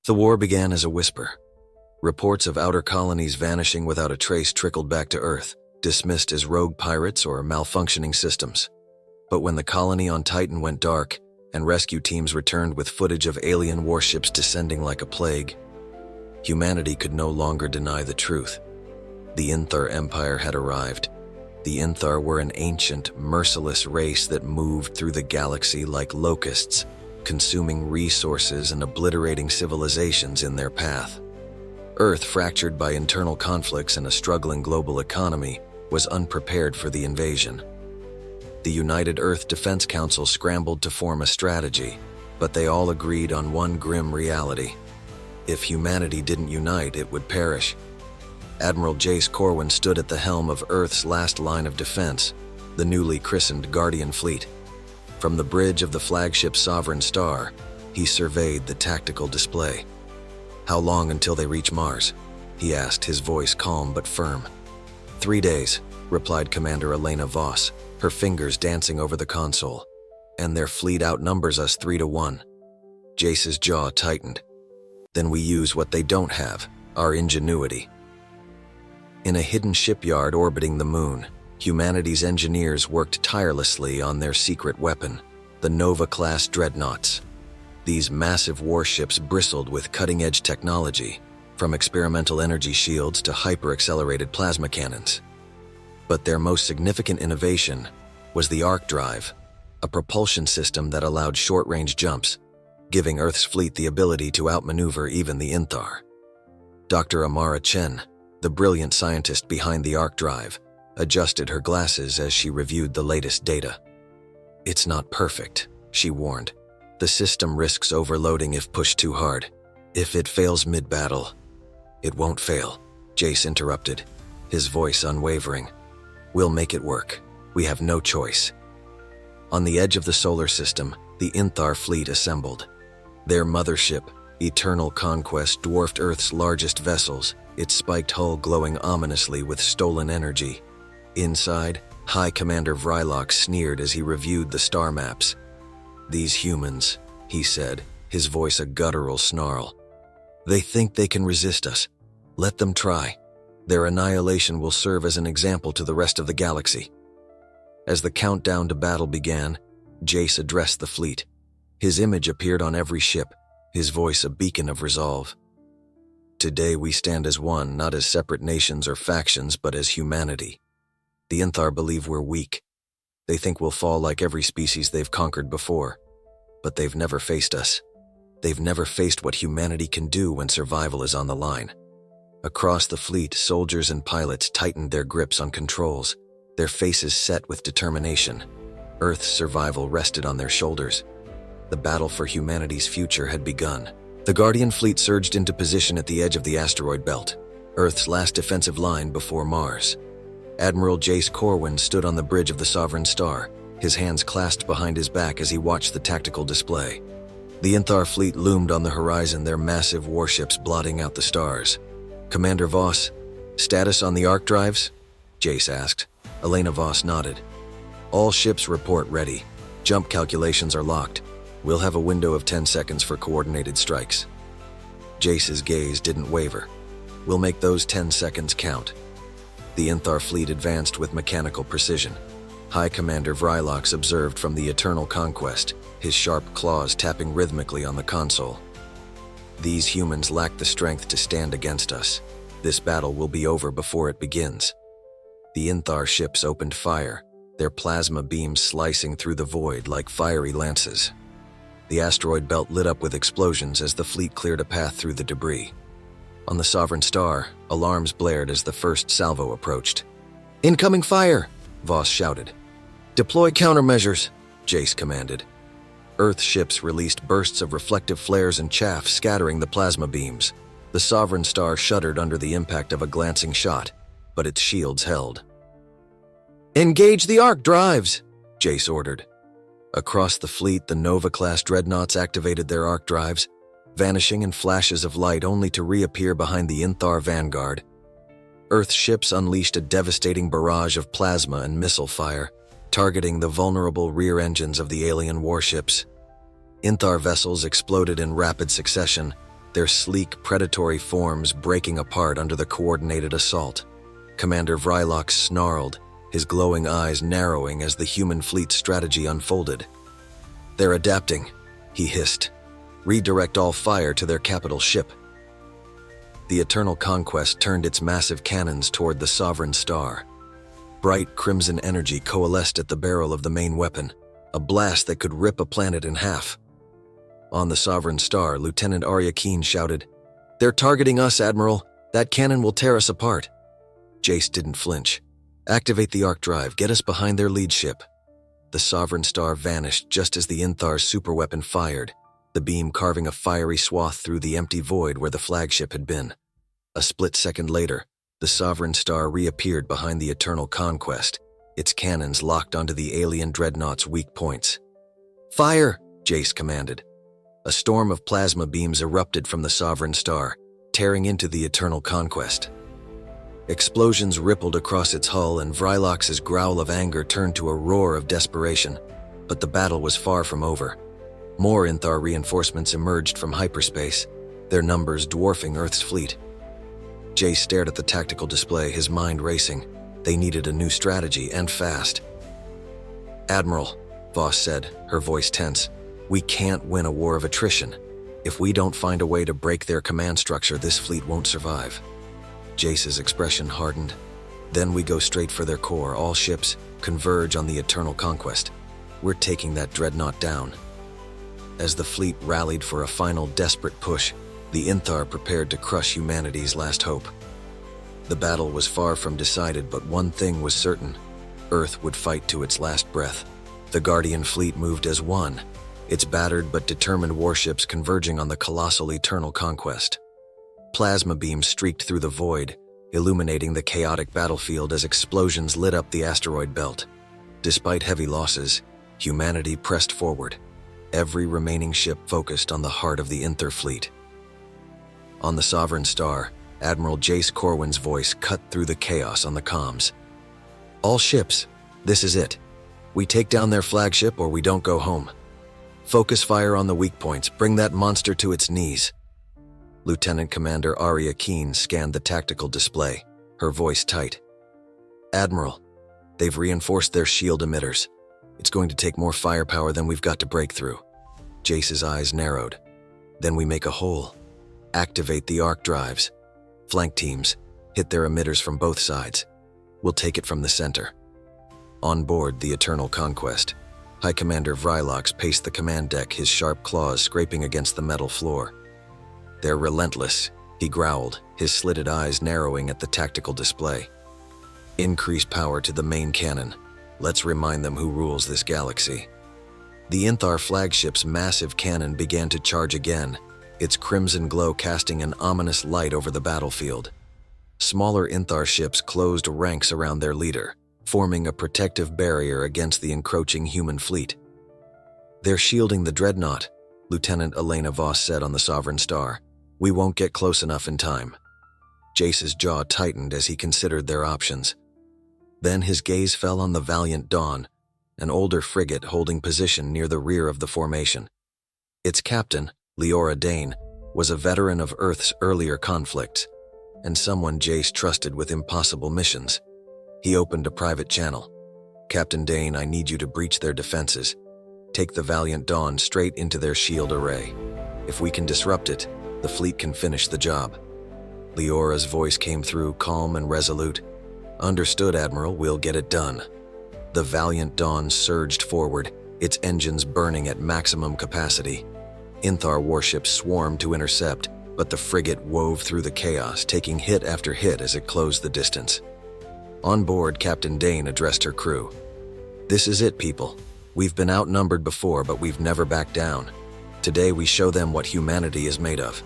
The war began as a whisper. Reports of outer colonies vanishing without a trace trickled back to Earth, dismissed as rogue pirates or malfunctioning systems. But when the colony on Titan went dark, and rescue teams returned with footage of alien warships descending like a plague, humanity could no longer deny the truth. The Inthar Empire had arrived. The Inthar were an ancient, merciless race that moved through the galaxy like locusts, consuming resources and obliterating civilizations in their path. Earth, fractured by internal conflicts and a struggling global economy, was unprepared for the invasion. The United Earth Defense Council scrambled to form a strategy, but they all agreed on one grim reality. If humanity didn't unite, it would perish. Admiral Jace Corwin stood at the helm of Earth's last line of defense, the newly christened Guardian Fleet. From the bridge of the flagship Sovereign Star, he surveyed the tactical display. "How long until they reach Mars?" he asked, his voice calm but firm. 3 days, replied Commander Elena Voss, her fingers dancing over the console. "And their fleet outnumbers us 3-1. Jace's jaw tightened. "Then we use what they don't have, our ingenuity." In a hidden shipyard orbiting the moon, humanity's engineers worked tirelessly on their secret weapon, the Nova-class dreadnoughts. These massive warships bristled with cutting-edge technology, from experimental energy shields to hyper-accelerated plasma cannons. But their most significant innovation was the arc drive, a propulsion system that allowed short-range jumps, giving Earth's fleet the ability to outmaneuver even the Inthar. Dr. Amara Chen, the brilliant scientist behind the arc drive, adjusted her glasses as she reviewed the latest data. "It's not perfect," she warned. "The system risks overloading if pushed too hard. If it fails mid-battle—" "It won't fail," Jace interrupted, his voice unwavering. "We'll make it work. We have no choice." On the edge of the solar system, the Inthar fleet assembled. Their mothership, Eternal Conquest, dwarfed Earth's largest vessels, its spiked hull glowing ominously with stolen energy. Inside, High Commander Vrylock sneered as he reviewed the star maps. "These humans," he said, his voice a guttural snarl. "They think they can resist us. Let them try. Their annihilation will serve as an example to the rest of the galaxy." As the countdown to battle began, Jace addressed the fleet. His image appeared on every ship, his voice a beacon of resolve. "Today we stand as one, not as separate nations or factions, but as humanity. The Inthar believe we're weak. They think we'll fall like every species they've conquered before. But they've never faced us. They've never faced what humanity can do when survival is on the line." Across the fleet, soldiers and pilots tightened their grips on controls, their faces set with determination. Earth's survival rested on their shoulders. The battle for humanity's future had begun. The Guardian fleet surged into position at the edge of the asteroid belt, Earth's last defensive line before Mars. Admiral Jace Corwin stood on the bridge of the Sovereign Star, his hands clasped behind his back as he watched the tactical display. The Inthar fleet loomed on the horizon, their massive warships blotting out the stars. "Commander Voss, status on the arc drives?" Jace asked. Elena Voss nodded. "All ships report ready. Jump calculations are locked. We'll have a window of 10 seconds for coordinated strikes." Jace's gaze didn't waver. "We'll make those 10 seconds count." The Inthar fleet advanced with mechanical precision. High Commander Vrylox observed from the Eternal Conquest, his sharp claws tapping rhythmically on the console. "These humans lack the strength to stand against us. This battle will be over before it begins." The Inthar ships opened fire, their plasma beams slicing through the void like fiery lances. The asteroid belt lit up with explosions as the fleet cleared a path through the debris. On the Sovereign Star, alarms blared as the first salvo approached. "Incoming fire!" Voss shouted. "Deploy countermeasures," Jace commanded. Earth ships released bursts of reflective flares and chaff scattering the plasma beams. The Sovereign Star shuddered under the impact of a glancing shot, but its shields held. "Engage the arc drives!" Jace ordered. Across the fleet, the Nova-class dreadnoughts activated their arc drives, vanishing in flashes of light only to reappear behind the Inthar vanguard. Earth ships unleashed a devastating barrage of plasma and missile fire, targeting the vulnerable rear engines of the alien warships. Inthar vessels exploded in rapid succession, their sleek, predatory forms breaking apart under the coordinated assault. Commander Vrylox snarled, his glowing eyes narrowing as the human fleet's strategy unfolded. "They're adapting," he hissed. "Redirect all fire to their capital ship." The Eternal Conquest turned its massive cannons toward the Sovereign Star. Bright crimson energy coalesced at the barrel of the main weapon, a blast that could rip a planet in half. On the Sovereign Star, Lieutenant Arya Keen shouted, "They're targeting us, Admiral. That cannon will tear us apart." Jace didn't flinch. "Activate the arc drive. Get us behind their lead ship." The Sovereign Star vanished just as the Inthar's superweapon fired, the beam carving a fiery swath through the empty void where the flagship had been. A split second later, the Sovereign Star reappeared behind the Eternal Conquest, its cannons locked onto the alien dreadnought's weak points. "Fire!" Jace commanded. A storm of plasma beams erupted from the Sovereign Star, tearing into the Eternal Conquest. Explosions rippled across its hull, and Vrylox's growl of anger turned to a roar of desperation. But the battle was far from over. More Inthar reinforcements emerged from hyperspace, their numbers dwarfing Earth's fleet. Jace stared at the tactical display, his mind racing. They needed a new strategy, and fast. "Admiral," Voss said, her voice tense, "we can't win a war of attrition. If we don't find a way to break their command structure, this fleet won't survive." Jace's expression hardened. "Then we go straight for their core. All ships converge on the Eternal Conquest. We're taking that dreadnought down." As the fleet rallied for a final desperate push, the Inthar prepared to crush humanity's last hope. The battle was far from decided, but one thing was certain. Earth would fight to its last breath. The Guardian fleet moved as one, its battered but determined warships converging on the colossal Eternal Conquest. Plasma beams streaked through the void, illuminating the chaotic battlefield as explosions lit up the asteroid belt. Despite heavy losses, humanity pressed forward, every remaining ship focused on the heart of the Inthar fleet. On the Sovereign Star, Admiral Jace Corwin's voice cut through the chaos on the comms. "All ships, this is it. We take down their flagship or we don't go home. Focus fire on the weak points. Bring that monster to its knees." Lieutenant Commander Arya Keen scanned the tactical display, her voice tight. "Admiral, they've reinforced their shield emitters. It's going to take more firepower than we've got to break through." Jace's eyes narrowed. "Then we make a hole. Activate the arc drives. Flank teams, hit their emitters from both sides. We'll take it from the center." On board the Eternal Conquest, High Commander Vrylox paced the command deck, his sharp claws scraping against the metal floor. "They're relentless," he growled, his slitted eyes narrowing at the tactical display. "Increase power to the main cannon. Let's remind them who rules this galaxy." The Inthar flagship's massive cannon began to charge again, its crimson glow casting an ominous light over the battlefield. Smaller Inthar ships closed ranks around their leader, forming a protective barrier against the encroaching human fleet. "They're shielding the dreadnought," Lieutenant Elena Voss said on the Sovereign Star. "We won't get close enough in time." Jace's jaw tightened as he considered their options. Then his gaze fell on the Valiant Dawn, an older frigate holding position near the rear of the formation. Its captain, Leora Dane, was a veteran of Earth's earlier conflicts, and someone Jace trusted with impossible missions. He opened a private channel. "Captain Dane, I need you to breach their defenses. Take the Valiant Dawn straight into their shield array. If we can disrupt it, the fleet can finish the job." Leora's voice came through, calm and resolute. "Understood, Admiral, we'll get it done." The Valiant Dawn surged forward, its engines burning at maximum capacity. Inthar warships swarmed to intercept, but the frigate wove through the chaos, taking hit after hit as it closed the distance. On board, Captain Dane addressed her crew. "This is it, people. We've been outnumbered before, but we've never backed down. Today we show them what humanity is made of."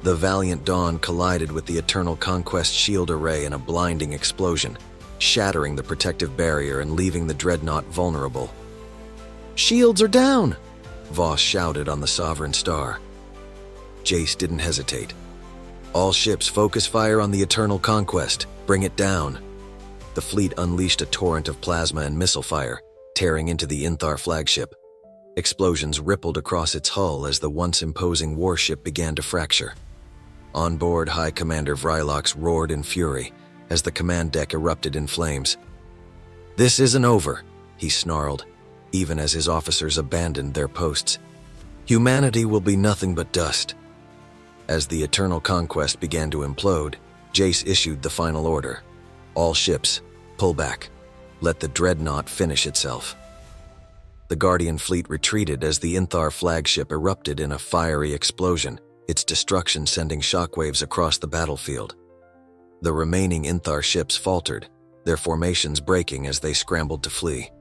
The Valiant Dawn collided with the Eternal Conquest shield array in a blinding explosion, shattering the protective barrier and leaving the dreadnought vulnerable. "Shields are down!" Voss shouted on the Sovereign Star. Jace didn't hesitate. "All ships focus fire on the Eternal Conquest. Bring it down." The fleet unleashed a torrent of plasma and missile fire, tearing into the Inthar flagship. Explosions rippled across its hull as the once imposing warship began to fracture. On board, High Commander Vrylox roared in fury as the command deck erupted in flames. "This isn't over," he snarled, even as his officers abandoned their posts. "Humanity will be nothing but dust." As the Eternal Conquest began to implode, Jace issued the final order. "All ships, pull back. Let the dreadnought finish itself." The Guardian fleet retreated as the Inthar flagship erupted in a fiery explosion, its destruction sending shockwaves across the battlefield. The remaining Inthar ships faltered, their formations breaking as they scrambled to flee.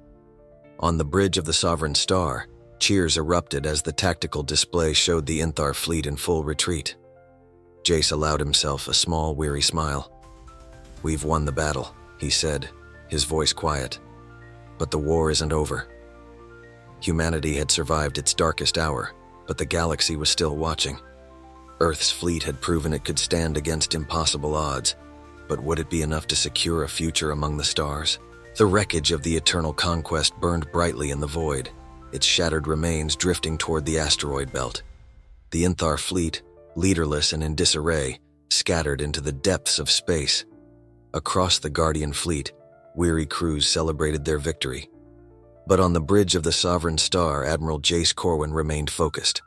On the bridge of the Sovereign Star, cheers erupted as the tactical display showed the Inthar fleet in full retreat. Jace allowed himself a small, weary smile. "We've won the battle," he said, his voice quiet. "But the war isn't over." Humanity had survived its darkest hour, but the galaxy was still watching. Earth's fleet had proven it could stand against impossible odds, but would it be enough to secure a future among the stars? The wreckage of the Eternal Conquest burned brightly in the void, its shattered remains drifting toward the asteroid belt. The Inthar fleet, leaderless and in disarray, scattered into the depths of space. Across the Guardian fleet, weary crews celebrated their victory. But on the bridge of the Sovereign Star, Admiral Jace Corwin remained focused.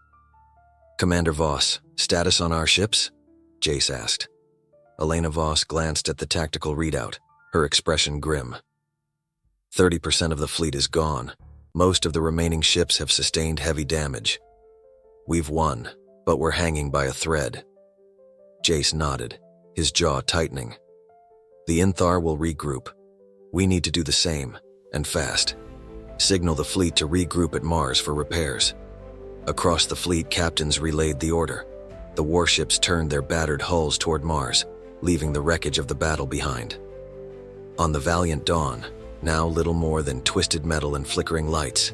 "Commander Voss, status on our ships?" Jace asked. Elena Voss glanced at the tactical readout, her expression grim. 30% of the fleet is gone. Most of the remaining ships have sustained heavy damage. "We've won, but we're hanging by a thread." Jace nodded, his jaw tightening. "The Inthar will regroup. We need to do the same, and fast. Signal the fleet to regroup at Mars for repairs." Across the fleet, captains relayed the order. The warships turned their battered hulls toward Mars, leaving the wreckage of the battle behind. On the Valiant Dawn, now little more than twisted metal and flickering lights,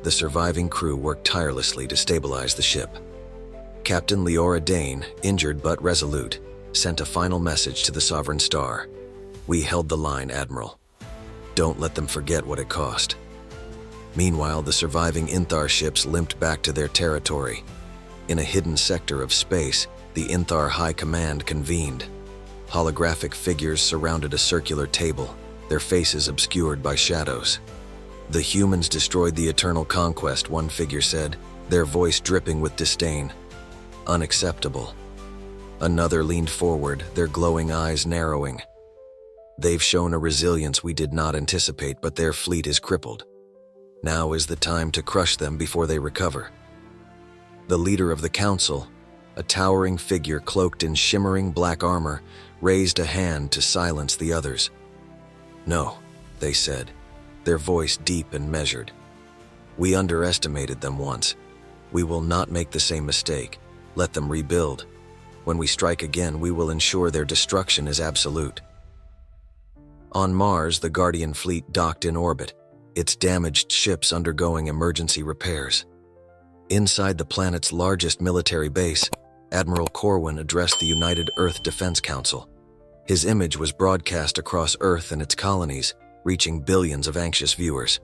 the surviving crew worked tirelessly to stabilize the ship. Captain Leora Dane, injured but resolute, sent a final message to the Sovereign Star. "We held the line, Admiral. Don't let them forget what it cost." Meanwhile, the surviving Inthar ships limped back to their territory. In a hidden sector of space, the Inthar High Command convened. Holographic figures surrounded a circular table, their faces obscured by shadows. "The humans destroyed the Eternal Conquest," one figure said, their voice dripping with disdain. "Unacceptable." Another leaned forward, their glowing eyes narrowing. "They've shown a resilience we did not anticipate, but their fleet is crippled. Now is the time to crush them before they recover." The leader of the council, a towering figure cloaked in shimmering black armor, raised a hand to silence the others. "No," they said, their voice deep and measured. "We underestimated them once. We will not make the same mistake. Let them rebuild. When we strike again, we will ensure their destruction is absolute." On Mars, the Guardian fleet docked in orbit, its damaged ships undergoing emergency repairs. Inside the planet's largest military base, Admiral Corwin addressed the United Earth Defense Council. His image was broadcast across Earth and its colonies, reaching billions of anxious viewers.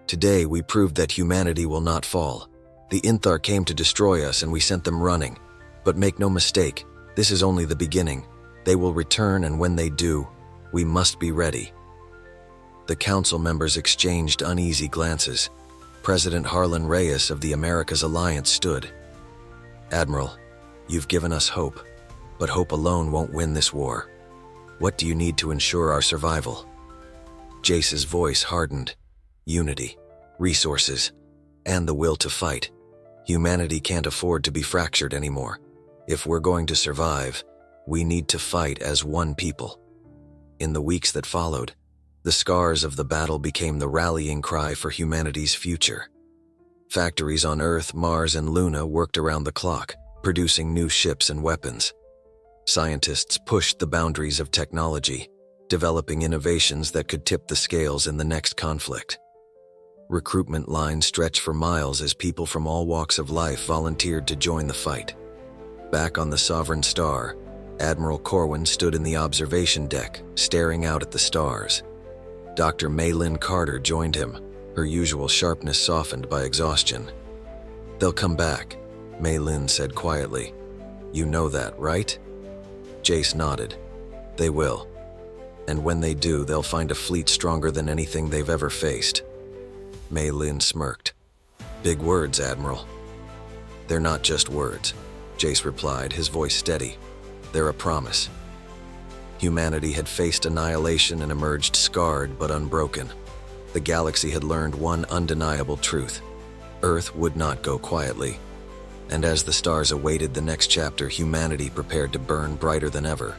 "Today we proved that humanity will not fall. The Inthar came to destroy us and we sent them running. But make no mistake, this is only the beginning. They will return, and when they do, we must be ready." The council members exchanged uneasy glances. President Harlan Reyes of the Americas Alliance stood. "Admiral, you've given us hope, but hope alone won't win this war. What do you need to ensure our survival?" Jace's voice hardened. "Unity, resources, and the will to fight. Humanity can't afford to be fractured anymore. If we're going to survive, we need to fight as one people." In the weeks that followed, the scars of the battle became the rallying cry for humanity's future. Factories on Earth, Mars, and Luna worked around the clock, producing new ships and weapons. Scientists pushed the boundaries of technology, developing innovations that could tip the scales in the next conflict. Recruitment lines stretched for miles as people from all walks of life volunteered to join the fight. Back on the Sovereign Star, Admiral Corwin stood in the observation deck, staring out at the stars. Dr. Maylin Carter joined him, her usual sharpness softened by exhaustion. "They'll come back," Mei Lin said quietly. "You know that, right?" Jace nodded. "They will. And when they do, they'll find a fleet stronger than anything they've ever faced." Mei Lin smirked. "Big words, Admiral." "They're not just words," Jace replied, his voice steady. "They're a promise." Humanity had faced annihilation and emerged scarred but unbroken. The galaxy had learned one undeniable truth: Earth would not go quietly. And as the stars awaited the next chapter, humanity prepared to burn brighter than ever.